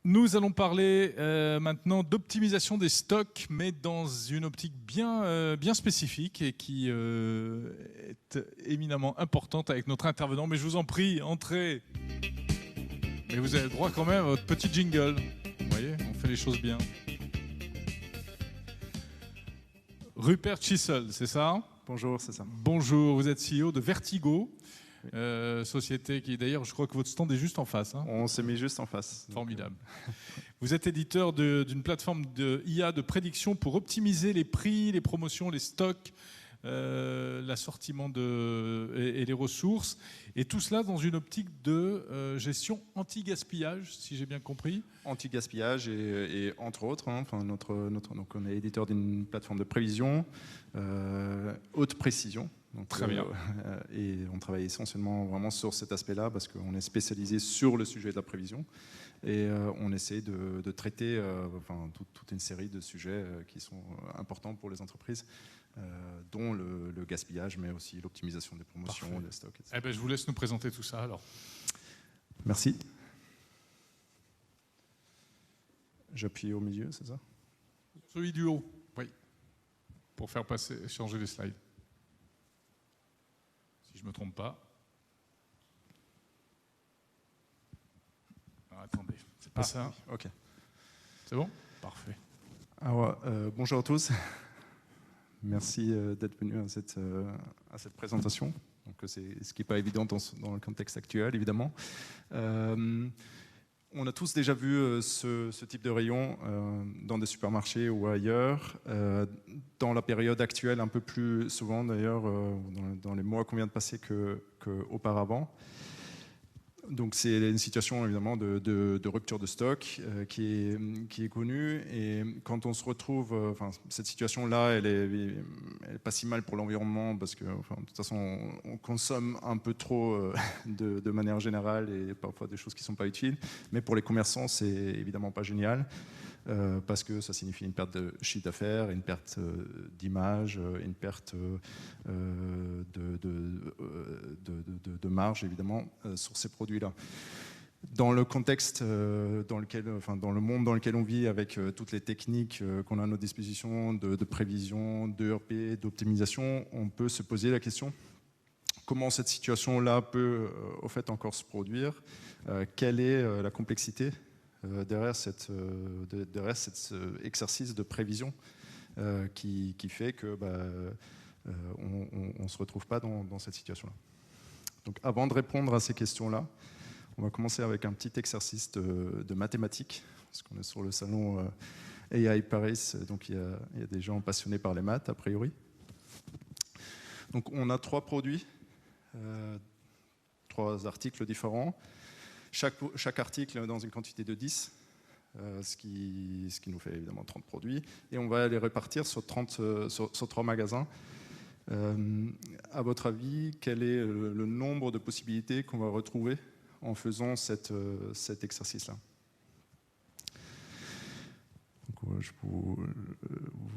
Nous allons parler maintenant d'optimisation des stocks, mais dans une optique bien spécifique et qui est éminemment importante avec notre intervenant. Mais je vous en prie, entrez. Mais vous avez droit quand même à votre petit jingle. Vous voyez, on fait les choses bien. Rupert Chisel, c'est ça? Bonjour, c'est ça. Bonjour, vous êtes CEO de Vertigo. Société qui d'ailleurs, je crois que votre stand est juste en face. Hein. On s'est mis juste en face. Formidable. Vous êtes éditeur d'une plateforme de IA de prédiction pour optimiser les prix, les promotions, les stocks, l'assortiment et les ressources. Et tout cela dans une optique de gestion anti-gaspillage, si j'ai bien compris. Anti-gaspillage et entre autres, hein, donc on est éditeur d'une plateforme de prévision, haute précision. Donc, très bien. Et on travaille essentiellement vraiment sur cet aspect-là parce qu'on est spécialisé sur le sujet de la prévision et on essaie de traiter toute une série de sujets qui sont importants pour les entreprises, dont le gaspillage, mais aussi l'optimisation des promotions, Parfait. des stocks, etc. Eh ben, je vous laisse nous présenter tout ça alors. Merci. J'appuie au milieu, c'est ça? Celui du haut, oui, pour faire changer les slides. Si je ne me trompe pas. Alors, attendez, c'est pas ça. Ok. C'est bon? Parfait. Alors, bonjour à tous. Merci d'être venu à cette présentation. Donc, c'est ce qui n'est pas évident dans le contexte actuel, évidemment. On a tous déjà vu ce type de rayon dans des supermarchés ou ailleurs. Dans la période actuelle, un peu plus souvent d'ailleurs, dans les mois qu'on vient de passer qu'auparavant. Donc c'est une situation évidemment de rupture de stock qui est connue, et quand on se retrouve, cette situation-là, elle est pas si mal pour l'environnement parce que de toute façon on consomme un peu trop de manière générale et parfois des choses qui sont pas utiles, mais pour les commerçants c'est évidemment pas génial. Parce que ça signifie une perte de chiffre d'affaires, une perte d'image, une perte de marge évidemment sur ces produits-là. Dans le contexte dans le monde dans lequel on vit, avec toutes les techniques qu'on a à notre disposition de prévision, d'ERP, d'optimisation, on peut se poser la question: comment cette situation-là peut au fait encore se produire? Quelle est la complexité derrière cet exercice de prévision qui fait que on ne se retrouve pas dans cette situation-là. Donc avant de répondre à ces questions-là, on va commencer avec un petit exercice de mathématiques, parce qu'on est sur le salon AI Paris, donc il y a des gens passionnés par les maths a priori. Donc on a 3 produits, 3 articles différents. Chaque article dans une quantité de 10, ce qui nous fait évidemment 30 produits, et on va les répartir sur 3 magasins. À votre avis, quel est le nombre de possibilités qu'on va retrouver en faisant cet exercice-là?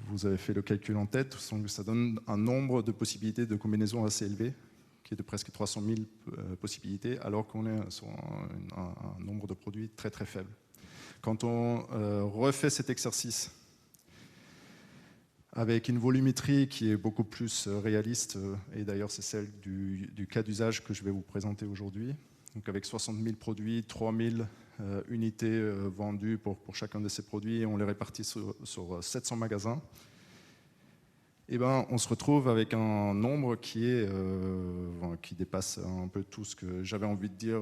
Vous avez fait le calcul en tête, ça donne un nombre de possibilités de combinaisons assez élevé, qui est de presque 300 000 possibilités, alors qu'on est sur un nombre de produits très très faible. Quand on refait cet exercice avec une volumétrie qui est beaucoup plus réaliste, et d'ailleurs c'est celle du cas d'usage que je vais vous présenter aujourd'hui, donc avec 60 000 produits, 3 000 unités vendues pour chacun de ces produits, et on les répartit sur 700 magasins, et on se retrouve avec un nombre qui dépasse un peu tout ce que j'avais envie de dire,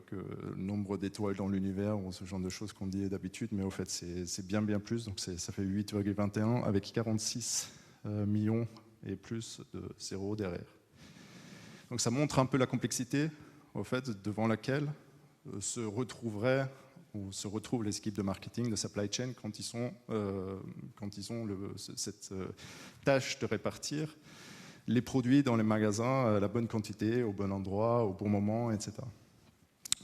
que le nombre d'étoiles dans l'univers ou ce genre de choses qu'on dit d'habitude, mais au fait c'est bien plus, donc ça fait 8,21 avec 46 millions et plus de zéros derrière. Donc ça montre un peu la complexité au fait devant laquelle se retrouvent les équipes de marketing, de supply chain, quand ils ont cette tâche de répartir les produits dans les magasins à la bonne quantité, au bon endroit, au bon moment, etc.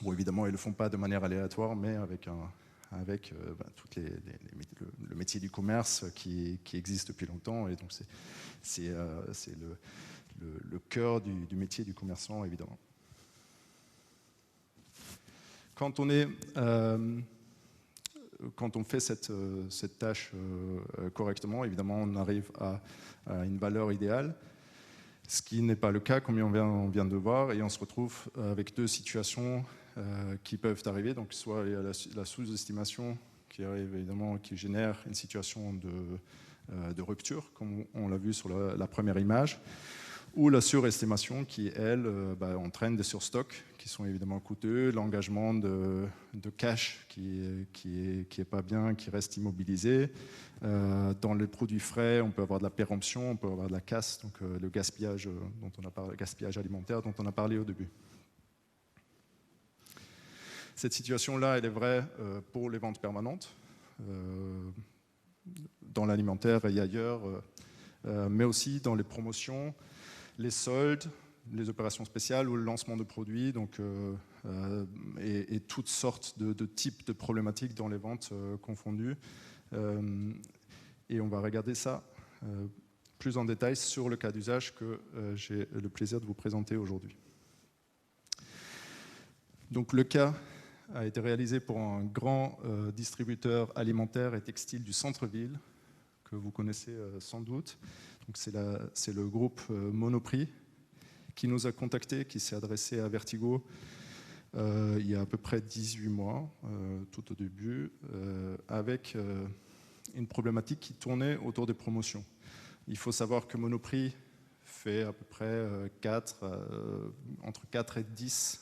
Bon, évidemment, ils ne le font pas de manière aléatoire, mais avec le métier du commerce qui existe depuis longtemps, et donc c'est le cœur du métier du commerçant, évidemment. Quand on est quand on fait cette tâche correctement, évidemment, on arrive à une valeur idéale, ce qui n'est pas le cas, comme on vient de voir, et on se retrouve avec deux situations qui peuvent arriver. Donc, soit il y a la sous-estimation qui arrive, évidemment, qui génère une situation de rupture, comme on l'a vu sur la première image, ou la surestimation qui, elle, entraîne des surstocks qui sont évidemment coûteux, l'engagement de cash qui est pas bien, qui reste immobilisé. Dans les produits frais, on peut avoir de la péremption, on peut avoir de la casse, donc le gaspillage, gaspillage alimentaire dont on a parlé au début. Cette situation-là, elle est vraie pour les ventes permanentes, dans l'alimentaire et ailleurs, mais aussi dans les promotions, les soldes, les opérations spéciales ou le lancement de produits, donc, et toutes sortes de types de problématiques dans les ventes confondues. Et on va regarder ça plus en détail sur le cas d'usage que j'ai le plaisir de vous présenter aujourd'hui. Donc le cas a été réalisé pour un grand distributeur alimentaire et textile du centre-ville, que vous connaissez sans doute. C'est le groupe Monoprix qui nous a contactés, qui s'est adressé à Vertigo il y a à peu près 18 mois, tout au début, avec une problématique qui tournait autour des promotions. Il faut savoir que Monoprix fait à peu près entre 4 et 10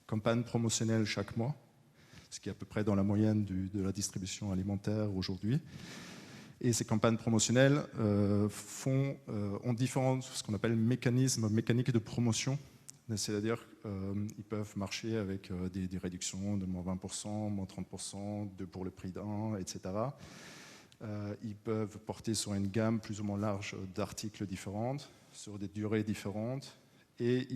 campagnes promotionnelles chaque mois, ce qui est à peu près dans la moyenne de la distribution alimentaire aujourd'hui. Et ces campagnes promotionnelles ont différents, ce qu'on appelle mécaniques de promotion. C'est-à-dire qu'ils peuvent marcher avec des réductions de moins 20%, moins 30%, 2 pour le prix d'un, etc. Ils peuvent porter sur une gamme plus ou moins large d'articles différents, sur des durées différentes, et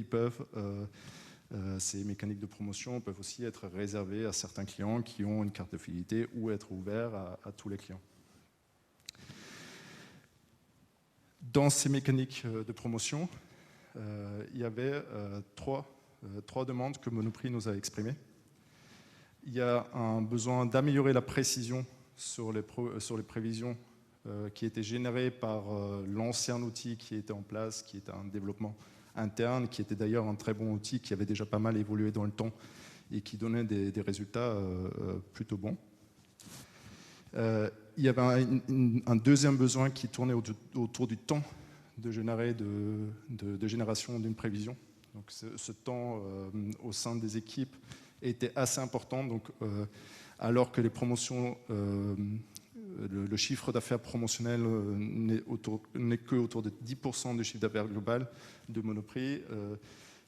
ces mécaniques de promotion peuvent aussi être réservées à certains clients qui ont une carte de fidélité ou être ouverts à tous les clients. Dans ces mécaniques de promotion, il y avait trois demandes que Monoprix nous a exprimées. Il y a un besoin d'améliorer la précision sur les prévisions qui étaient générées par l'ancien outil qui était en place, qui était un développement interne, qui était d'ailleurs un très bon outil, qui avait déjà pas mal évolué dans le temps et qui donnait des résultats plutôt bons. Il y avait un deuxième besoin qui tournait autour du temps de génération d'une prévision. Donc ce temps au sein des équipes était assez important. Donc, alors que les promotions, le chiffre d'affaires promotionnel n'est que autour de 10% du chiffre d'affaires global de Monoprix,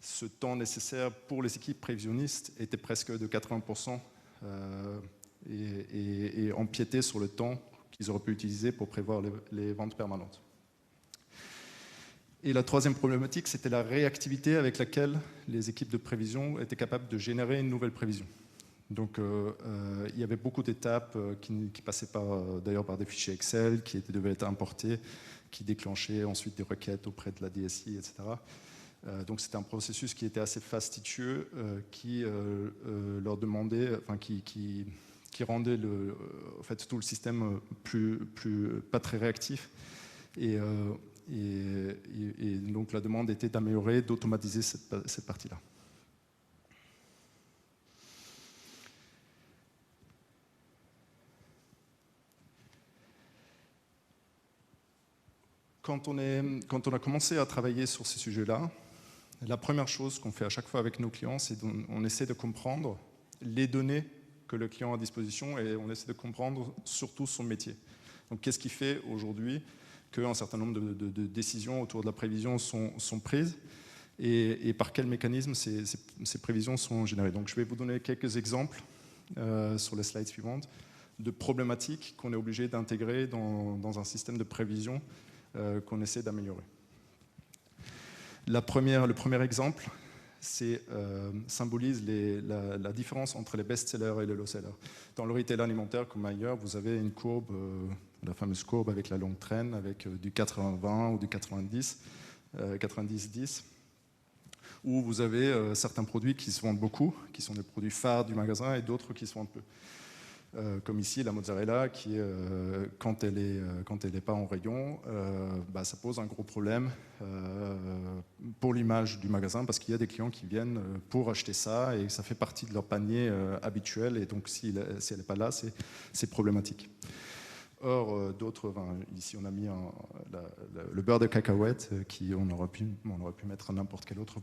ce temps nécessaire pour les équipes prévisionnistes était presque de 80%. Et empiéter sur le temps qu'ils auraient pu utiliser pour prévoir les ventes permanentes. Et la troisième problématique, c'était la réactivité avec laquelle les équipes de prévision étaient capables de générer une nouvelle prévision. Donc il y avait beaucoup d'étapes qui passaient d'ailleurs par des fichiers Excel, qui devaient être importés, qui déclenchaient ensuite des requêtes auprès de la DSI, etc. Donc c'était un processus qui était assez fastidieux, qui leur demandait, enfin qui rendait en fait, tout le système pas très réactif. Et donc la demande était d'améliorer, d'automatiser cette partie-là. Quand on a commencé à travailler sur ces sujets-là, la première chose qu'on fait à chaque fois avec nos clients, c'est qu'on essaie de comprendre les données que le client a à disposition et on essaie de comprendre surtout son métier. Donc qu'est-ce qui fait aujourd'hui qu'un certain nombre de décisions autour de la prévision sont prises et par quel mécanisme ces prévisions sont générées. Donc je vais vous donner quelques exemples sur les slides suivantes de problématiques qu'on est obligé d'intégrer dans un système de prévision qu'on essaie d'améliorer. Le premier exemple symbolise la différence entre les best-sellers et les low-sellers. Dans le retail alimentaire, comme ailleurs, vous avez une courbe, la fameuse courbe avec la longue traîne, avec du 80-20 ou du 90-10, où vous avez certains produits qui se vendent beaucoup, qui sont des produits phares du magasin, et d'autres qui se vendent peu. Comme ici, la mozzarella, qui quand elle est pas en rayon, ça pose un gros problème pour l'image du magasin, parce qu'il y a des clients qui viennent pour acheter ça, et ça fait partie de leur panier habituel, et donc si elle n'est pas là, c'est problématique. Or, ici on a mis le beurre de cacahuète, on aurait pu mettre n'importe quel autre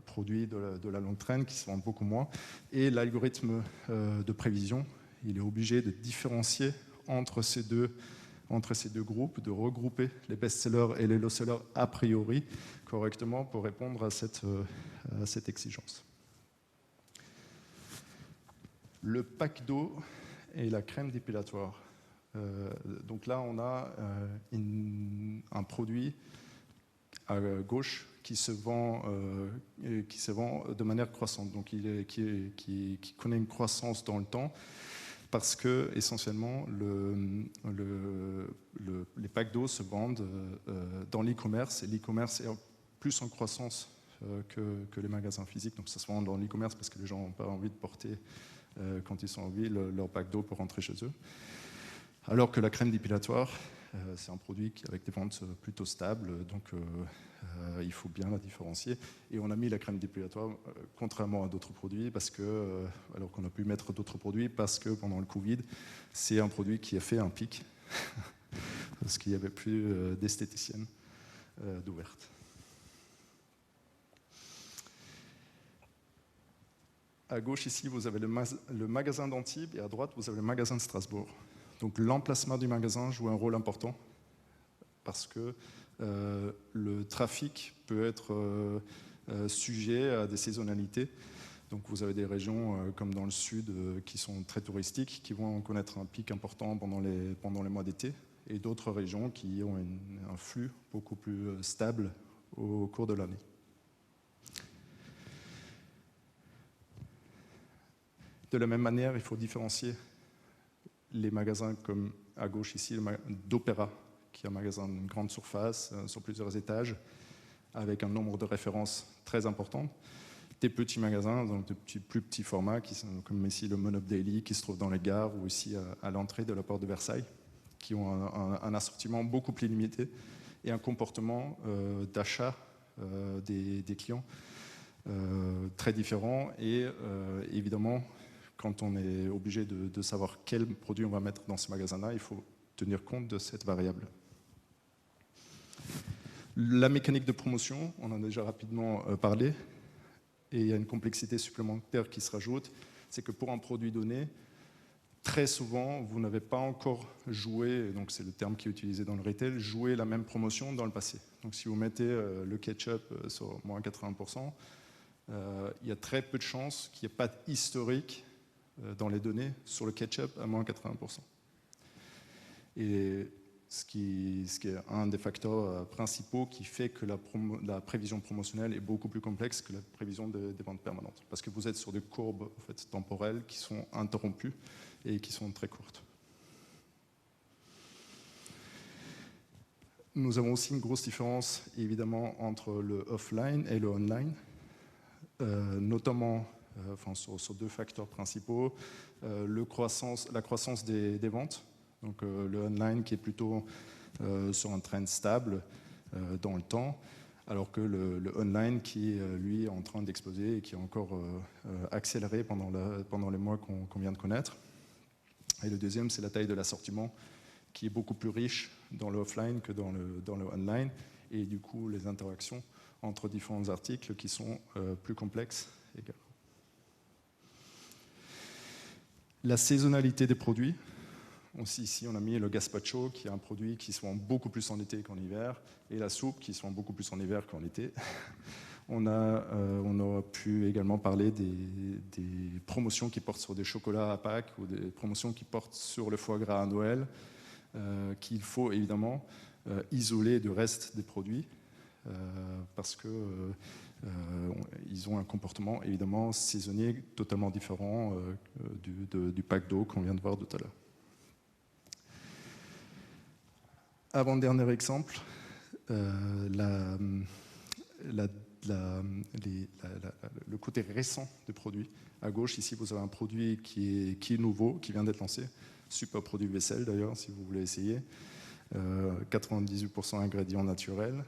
produit de la longue traîne, qui se vend beaucoup moins, et l'algorithme de prévision, il est obligé de différencier entre ces deux groupes, de regrouper les best-sellers et les low-sellers a priori correctement pour répondre à cette exigence. Le pack d'eau et la crème dépilatoire. Donc là, on a un produit à gauche qui se vend de manière croissante, donc qui connaît une croissance dans le temps, parce que essentiellement les packs d'eau se vendent dans l'e-commerce, et l'e-commerce est plus en croissance que les magasins physiques. Donc ça se vend dans l'e-commerce parce que les gens n'ont pas envie de porter, quand ils sont en ville, leur pack d'eau pour rentrer chez eux. Alors que la crème dépilatoire, c'est un produit avec des ventes plutôt stables, donc il faut bien la différencier. Et on a mis la crème dépilatoire, contrairement à d'autres produits, alors qu'on a pu mettre d'autres produits, parce que pendant le Covid, c'est un produit qui a fait un pic, parce qu'il n'y avait plus d'esthéticiennes d'ouvertes. À gauche, ici, vous avez le magasin d'Antibes, et à droite, vous avez le magasin de Strasbourg. Donc l'emplacement du magasin joue un rôle important, parce que le trafic peut être sujet à des saisonnalités. Donc vous avez des régions comme dans le sud qui sont très touristiques, qui vont connaître un pic important pendant les mois d'été, et d'autres régions qui ont un flux beaucoup plus stable au cours de l'année. De la même manière, il faut différencier les magasins comme à gauche ici, d'Opéra, qui est un magasin d'une grande surface, sur plusieurs étages, avec un nombre de références très important. Des petits magasins, donc de plus petits formats, qui sont comme ici le Monop Daily, qui se trouve dans les gares, ou ici à l'entrée de la porte de Versailles, qui ont un assortiment beaucoup plus limité et un comportement d'achat des clients très différent. Et évidemment, quand on est obligé de savoir quel produit on va mettre dans ce magasin-là, il faut tenir compte de cette variable. La mécanique de promotion, on en a déjà rapidement parlé, et il y a une complexité supplémentaire qui se rajoute, c'est que pour un produit donné, très souvent, vous n'avez pas encore joué, donc c'est le terme qui est utilisé dans le retail, joué la même promotion dans le passé. Donc si vous mettez le ketchup sur moins 80%, il y a très peu de chances qu'il n'y ait pas d'historique dans les données sur le ketchup à moins 80%. Et ce qui est un des facteurs principaux qui fait que la prévision promotionnelle est beaucoup plus complexe que la prévision des ventes permanentes. Parce que vous êtes sur des courbes en fait, temporelles qui sont interrompues et qui sont très courtes. Nous avons aussi une grosse différence, évidemment, entre le offline et le online, notamment sur deux facteurs principaux. La croissance des ventes, donc le online qui est plutôt sur un trend stable dans le temps, alors que le online qui est, lui, en train d'exploser et qui est encore accéléré pendant les mois qu'on vient de connaître. Et le deuxième, c'est la taille de l'assortiment, qui est beaucoup plus riche dans le offline que dans le online, et du coup les interactions entre différents articles qui sont plus complexes également. La saisonnalité des produits. Aussi, ici, on a mis le gazpacho, qui est un produit qui se vend beaucoup plus en été qu'en hiver, et la soupe, qui se vend beaucoup plus en hiver qu'en été. On a pu également parler des promotions qui portent sur des chocolats à Pâques, ou des promotions qui portent sur le foie gras à Noël, qu'il faut évidemment isoler du reste des produits, parce que ils ont un comportement évidemment saisonnier totalement différent du pack d'eau qu'on vient de voir tout à l'heure. Avant-dernier exemple, la le côté récent des produits. À gauche, ici, vous avez un produit qui est nouveau, qui vient d'être lancé. Super produit vaisselle, d'ailleurs, si vous voulez essayer. 98% ingrédients naturels,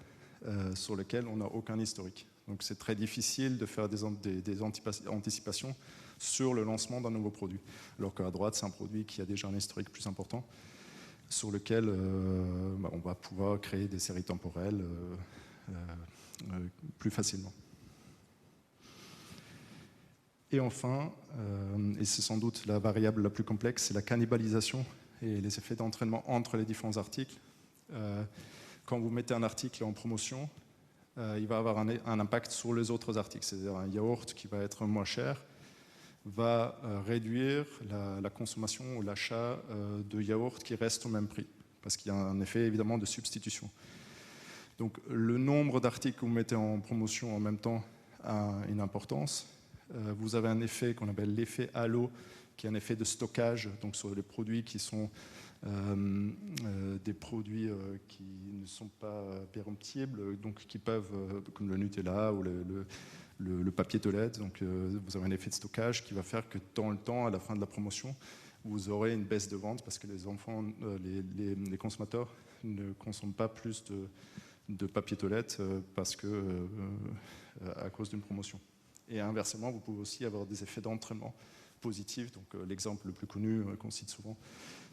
sur lesquels on n'a aucun historique. Donc c'est très difficile de faire des anticipations sur le lancement d'un nouveau produit. Alors qu'à droite, c'est un produit qui a déjà un historique plus important, sur lequel on va pouvoir créer des séries temporelles plus facilement. Et enfin, et c'est sans doute la variable la plus complexe, c'est la cannibalisation et les effets d'entraînement entre les différents articles. Quand vous mettez un article en promotion, il va avoir un impact sur les autres articles. C'est-à-dire un yaourt qui va être moins cher va réduire la consommation ou l'achat de yaourt qui reste au même prix, parce qu'il y a un effet évidemment de substitution. Donc le nombre d'articles que vous mettez en promotion en même temps a une importance. Vous avez un effet qu'on appelle l'effet halo, qui est un effet de stockage, donc sur les produits qui sont des produits qui ne sont pas péremptibles, donc qui peuvent, comme le Nutella ou le papier toilette, donc vous avez un effet de stockage qui va faire que dans le temps, à la fin de la promotion, vous aurez une baisse de vente parce que les enfants, les consommateurs ne consomment pas plus de papier toilette parce que à cause d'une promotion. Et inversement, vous pouvez aussi avoir des effets d'entraînement positifs. Donc l'exemple le plus connu qu'on cite souvent,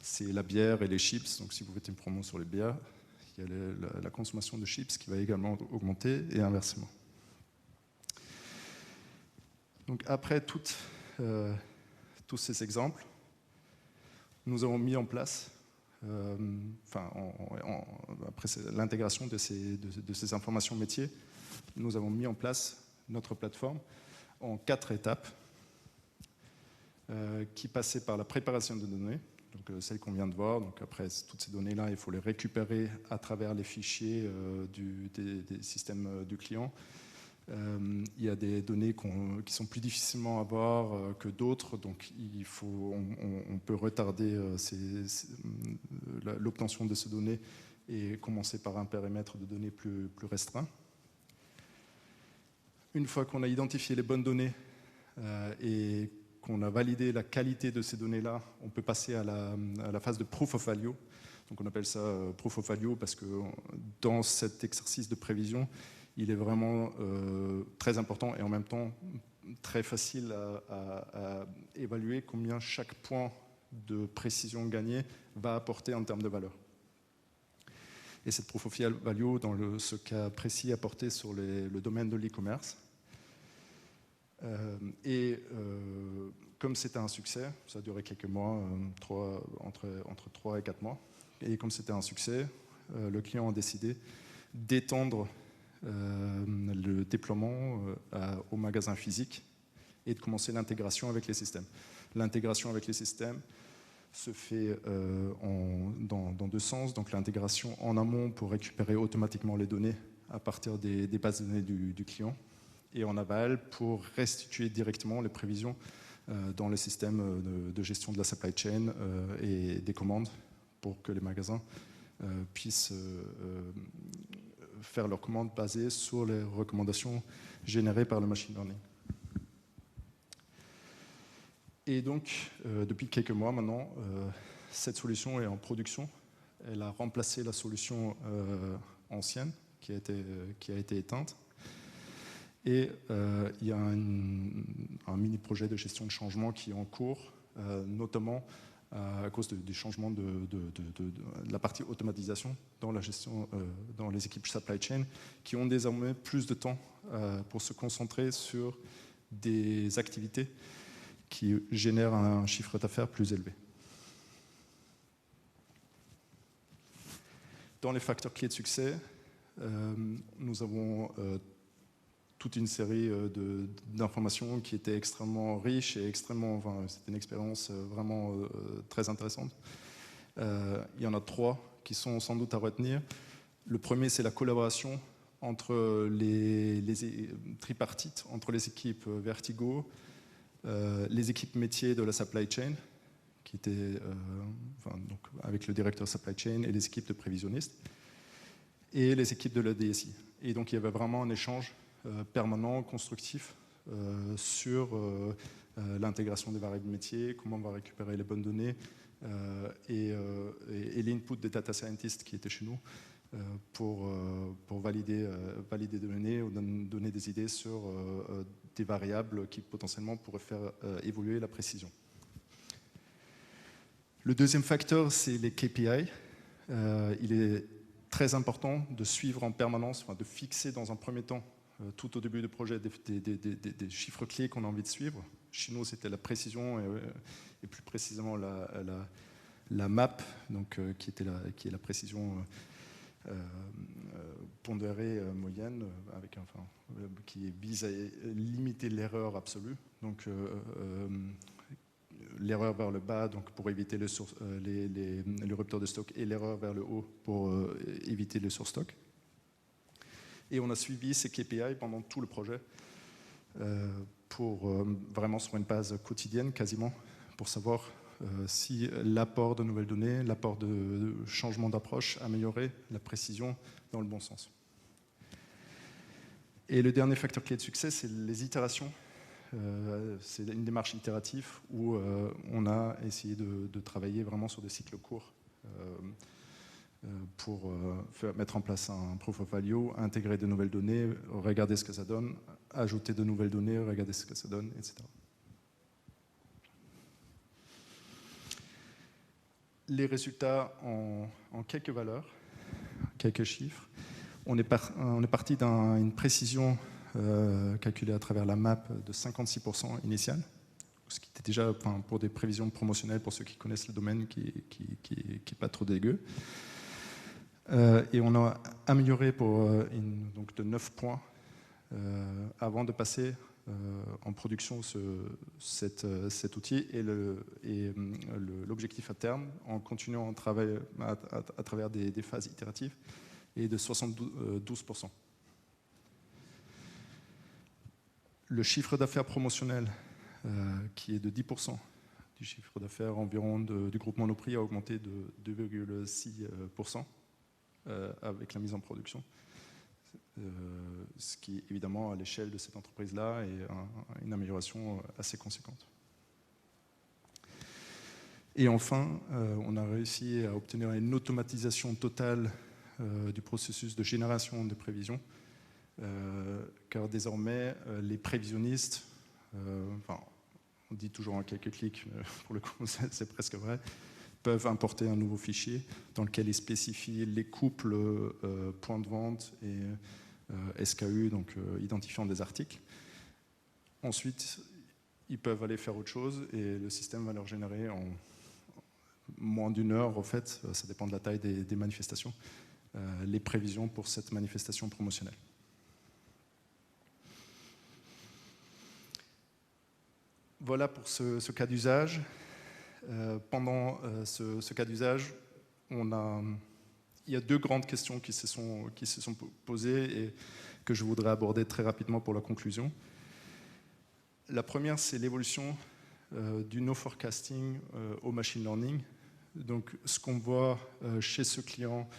c'est la bière et les chips. Donc si vous faites une promo sur les bières, il y a la consommation de chips qui va également augmenter et inversement. Donc après tous ces exemples, nous avons mis en place, après l'intégration de ces informations métiers, nous avons mis en place notre plateforme en 4 étapes qui passaient par la préparation de données, donc celle qu'on vient de voir. Donc après, toutes ces données-là, il faut les récupérer à travers les fichiers des systèmes du client. Il y a des données qui sont plus difficilement à avoir que d'autres, donc on peut retarder l'obtention de ces données et commencer par un périmètre de données plus restreint. Une fois qu'on a identifié les bonnes données et qu'on a validé la qualité de ces données-là, on peut passer à la phase de proof of value. Donc on appelle ça proof of value parce que dans cet exercice de prévision, il est vraiment très important et en même temps très facile à évaluer combien chaque point de précision gagné va apporter en termes de valeur. Et cette proof of value, dans ce cas précis, a porté sur le domaine de l'e-commerce. Comme c'était un succès, ça a duré quelques mois, entre 3 et 4 mois, et comme c'était un succès, le client a décidé d'étendre le déploiement au magasin physique et de commencer l'intégration avec les systèmes. L'intégration avec les systèmes se fait dans 2 sens. Donc l'intégration en amont pour récupérer automatiquement les données à partir des bases de données du client, et en aval pour restituer directement les prévisions dans les systèmes de gestion de la supply chain et des commandes pour que les magasins puissent faire leurs commandes basées sur les recommandations générées par le machine learning. Et donc, depuis quelques mois maintenant, cette solution est en production. Elle a remplacé la solution ancienne qui a été éteinte. Et il y a un mini-projet de gestion de changement qui est en cours, notamment à cause du changement de la partie automatisation dans la gestion, dans les équipes supply chain, qui ont désormais plus de temps pour se concentrer sur des activités qui génèrent un chiffre d'affaires plus élevé. Dans les facteurs clés de succès, nous avons toute une série d'informations qui étaient extrêmement riches et c'était une expérience vraiment très intéressante. Il y en a 3 qui sont sans doute à retenir. Le premier, c'est la collaboration entre les tripartites, entre les équipes Vertigo, les équipes métiers de la supply chain, qui étaient donc avec le directeur supply chain et les équipes de prévisionnistes, et les équipes de la DSI. Et donc il y avait vraiment un échange permanent, constructif sur l'intégration des variables métiers, comment on va récupérer les bonnes données et l'input des data scientists qui étaient chez nous pour valider des données ou donner des idées sur des variables qui potentiellement pourraient faire évoluer la précision. Le deuxième facteur, c'est les KPI. Il est très important de suivre en permanence, de fixer dans un premier temps, tout au début du projet, des chiffres clés qu'on a envie de suivre. Chez nous, c'était la précision et plus précisément la map, donc, qui est la précision pondérée moyenne, qui vise à limiter l'erreur absolue. Donc, l'erreur vers le bas, donc pour éviter les ruptures de stock, et l'erreur vers le haut pour éviter le surstock. Et on a suivi ces KPI pendant tout le projet pour vraiment sur une base quotidienne quasiment, pour savoir si l'apport de nouvelles données, l'apport de changement d'approche améliorait la précision dans le bon sens. Et le dernier facteur clé de succès, c'est les itérations. C'est une démarche itérative où on a essayé de travailler vraiment sur des cycles courts pour mettre en place un proof of value, intégrer de nouvelles données, regarder ce que ça donne, ajouter de nouvelles données, regarder ce que ça donne, etc. Les résultats en quelques valeurs, quelques chiffres. On est parti d'une précision calculée à travers la map de 56% initiale, ce qui était déjà, pour des prévisions promotionnelles, pour ceux qui connaissent le domaine, qui n'est pas trop dégueu. Et on a amélioré donc de 9 points avant de passer en production cet outil, et l'objectif à terme, en continuant à travers des phases itératives, est de 72%. Le chiffre d'affaires promotionnel, qui est de 10% du chiffre d'affaires environ du groupe Monoprix, a augmenté de 2,6% avec la mise en production. Ce qui, évidemment, à l'échelle de cette entreprise-là, est une amélioration assez conséquente. Et enfin, on a réussi à obtenir une automatisation totale du processus de génération de prévisions, car désormais, les prévisionnistes, on dit toujours en quelques clics, mais pour le coup, c'est presque vrai, peuvent importer un nouveau fichier dans lequel ils spécifient les couples points de vente et SKU, donc identifiant des articles. Ensuite, ils peuvent aller faire autre chose et le système va leur générer en moins d'une heure, en fait, ça dépend de la taille des manifestations, les prévisions pour cette manifestation promotionnelle. Voilà pour ce cas d'usage. Pendant ce cas d'usage, il y a deux grandes questions qui se sont posées et que je voudrais aborder très rapidement pour la conclusion. La première, c'est l'évolution du no forecasting au machine learning. Donc, ce qu'on voit chez ce client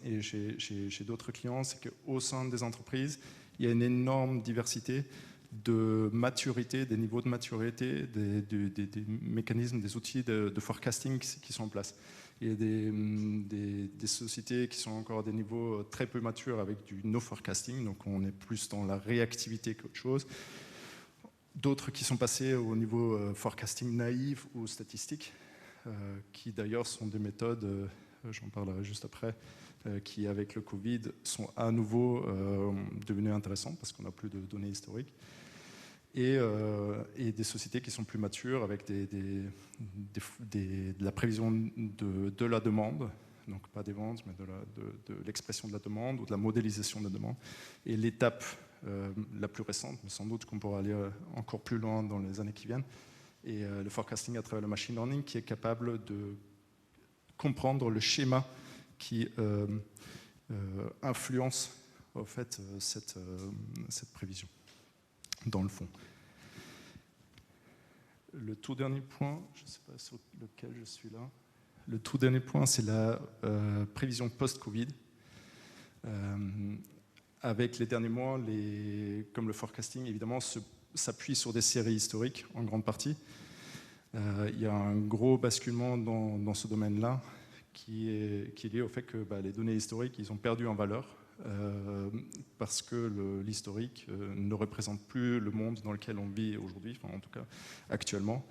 et chez d'autres clients, c'est qu'au sein des entreprises, il y a une énorme diversité de maturité, des niveaux de maturité, des mécanismes, des outils de forecasting qui sont en place. Il y a des sociétés qui sont encore à des niveaux très peu matures avec du no forecasting, donc on est plus dans la réactivité qu'autre chose. D'autres qui sont passés au niveau forecasting naïf ou statistique, qui d'ailleurs sont des méthodes, j'en parlerai juste après, qui avec le Covid sont à nouveau devenues intéressantes parce qu'on n'a plus de données historiques. Et des sociétés qui sont plus matures avec de la prévision de la demande, donc pas des ventes, mais de l'expression de la demande ou de la modélisation de la demande. Et l'étape la plus récente, mais sans doute qu'on pourra aller encore plus loin dans les années qui viennent, et le forecasting à travers le machine learning qui est capable de comprendre le schéma qui influence en fait, cette prévision dans le fond. Le tout dernier point, je ne sais pas sur lequel je suis là, le tout dernier point, c'est la prévision post-Covid. avec les derniers mois, comme le forecasting, évidemment, s'appuie sur des séries historiques en grande partie. Il y a un gros basculement dans ce domaine-là qui est lié au fait que les données historiques, ils ont perdu en valeur parce que l'historique ne représente plus le monde dans lequel on vit aujourd'hui, enfin, en tout cas actuellement,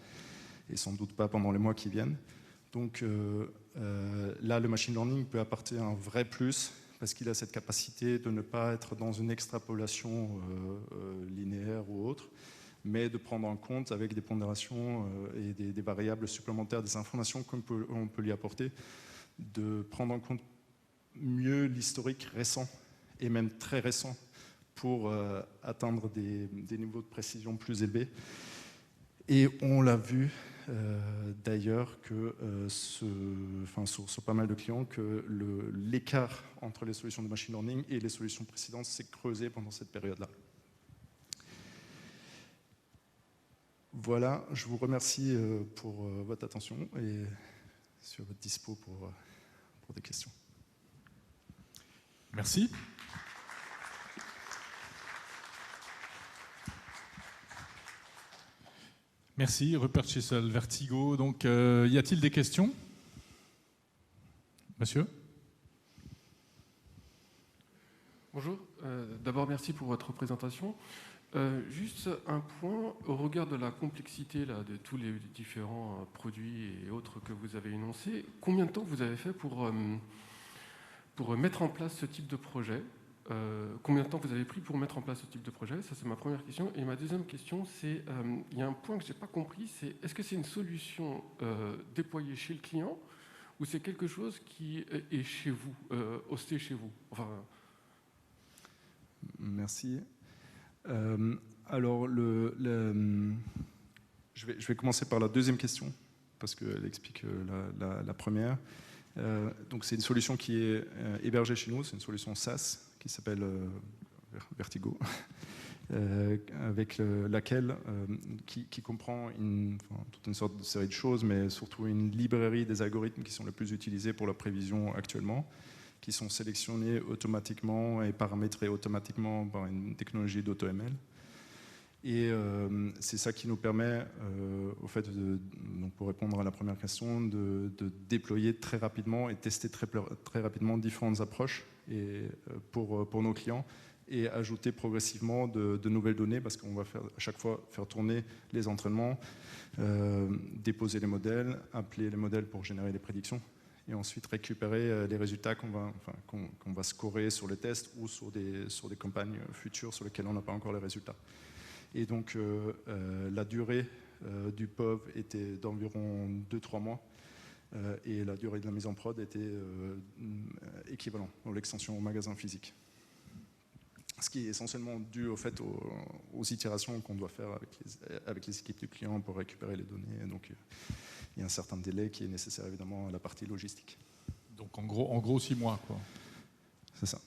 et sans doute pas pendant les mois qui viennent. Donc là, le machine learning peut apporter un vrai plus parce qu'il a cette capacité de ne pas être dans une extrapolation linéaire ou autre, mais de prendre en compte avec des pondérations et des variables supplémentaires, des informations qu'on peut lui apporter, de prendre en compte mieux l'historique récent et même très récent pour atteindre des niveaux de précision plus élevés. Et on l'a vu d'ailleurs que sur pas mal de clients que l'écart entre les solutions de machine learning et les solutions précédentes s'est creusé pendant cette période-là. Voilà, je vous remercie pour votre attention et sur votre dispo pour des questions. Merci. Merci, Rupert Chisel, Vertigo. Donc, y a-t-il des questions? Monsieur? Bonjour, d'abord merci pour votre présentation. Juste un point, au regard de la complexité là, de tous les différents produits et autres que vous avez énoncés, combien de temps vous avez fait pour mettre en place ce type de projet? Combien de temps vous avez pris pour mettre en place ce type de projet? Ça, c'est ma première question. Et ma deuxième question, c'est, il y a un point que je n'ai pas compris, c'est est-ce que c'est une solution déployée chez le client ou c'est quelque chose qui est chez vous, hosté chez vous? Enfin... Merci. Alors, je vais commencer par la deuxième question, parce qu'elle explique la première. Donc, c'est une solution qui est hébergée chez nous, c'est une solution SaaS qui s'appelle Vertigo, avec laquelle, qui comprend toute une sorte de série de choses, mais surtout une librairie des algorithmes qui sont les plus utilisés pour la prévision actuellement, qui sont sélectionnés automatiquement et paramétrés automatiquement par une technologie d'AutoML. Et c'est ça qui nous permet, au fait, donc pour répondre à la première question, de déployer très rapidement et tester très rapidement différentes approches pour nos clients et ajouter progressivement de nouvelles données parce qu'on va à chaque fois faire tourner les entraînements, déposer les modèles, appeler les modèles pour générer les prédictions et ensuite récupérer les résultats qu'on va scorer sur les tests ou sur des campagnes futures sur lesquelles on n'a pas encore les résultats. Et donc la durée du POV était d'environ 2-3 mois et la durée de la mise en prod était équivalent dans l'extension au magasin physique. Ce qui est essentiellement dû au fait aux itérations qu'on doit faire avec les équipes du client pour récupérer les données. Donc il y a un certain délai qui est nécessaire évidemment à la partie logistique. Donc en gros 6 mois, quoi. C'est ça.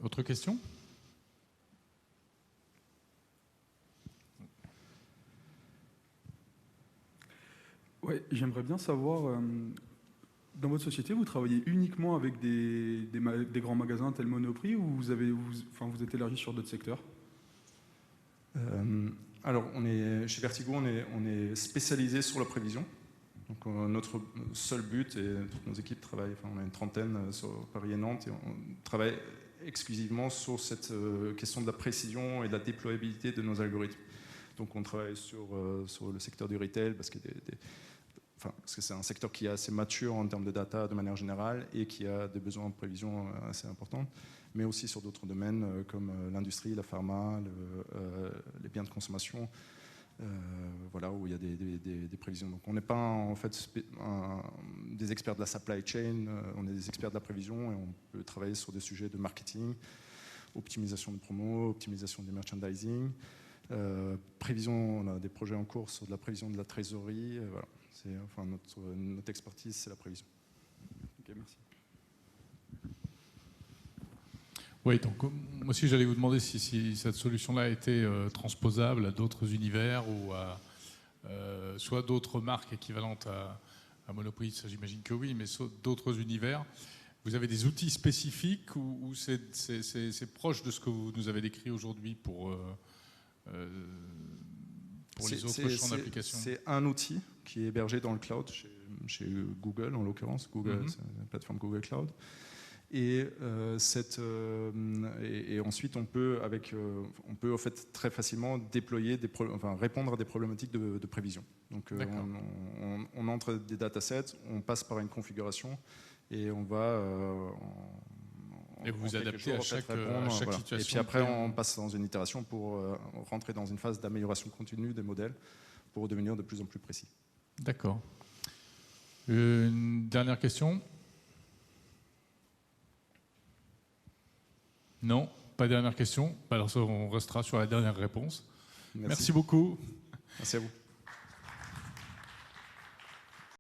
Autre question? Ouais, j'aimerais bien savoir, dans votre société, vous travaillez uniquement avec des grands magasins tels Monoprix ou vous êtes élargi sur d'autres secteurs? Alors, chez Vertigo, on est spécialisé sur la prévision. Donc, notre seul but, et toutes nos équipes travaillent, on a une trentaine sur Paris et Nantes, et on travaille exclusivement sur cette question de la précision et de la déployabilité de nos algorithmes. Donc, on travaille sur le secteur du retail parce que c'est un secteur qui est assez mature en termes de data de manière générale et qui a des besoins de prévision assez importants, mais aussi sur d'autres domaines comme l'industrie, la pharma, les biens de consommation, où il y a des prévisions. Donc on n'est pas en fait des experts de la supply chain, on est des experts de la prévision et on peut travailler sur des sujets de marketing, optimisation de promos, optimisation du merchandising, prévision, on a des projets en cours sur de la prévision de la trésorerie, voilà. Notre expertise, c'est la prévision. Ok, merci. Oui, donc moi aussi j'allais vous demander si cette solution-là était transposable à d'autres univers ou à soit d'autres marques équivalentes à Monoprix, ça j'imagine que oui, mais d'autres univers. Vous avez des outils spécifiques ou c'est proche de ce que vous nous avez décrit aujourd'hui pour les autres champs d'application? C'est un outil qui est hébergé dans le cloud chez Google, en l'occurrence. Google, c'est la plateforme Google Cloud. Et ensuite, on peut en fait très facilement déployer répondre à des problématiques de prévision. Donc, on entre des datasets, on passe par une configuration et on va. Et vous vous adaptez à chaque situation. Et puis après, on passe dans une itération pour rentrer dans une phase d'amélioration continue des modèles pour devenir de plus en plus précis. D'accord. Une dernière question? Non, pas de dernière question. Alors on restera sur la dernière réponse. Merci beaucoup. Merci à vous.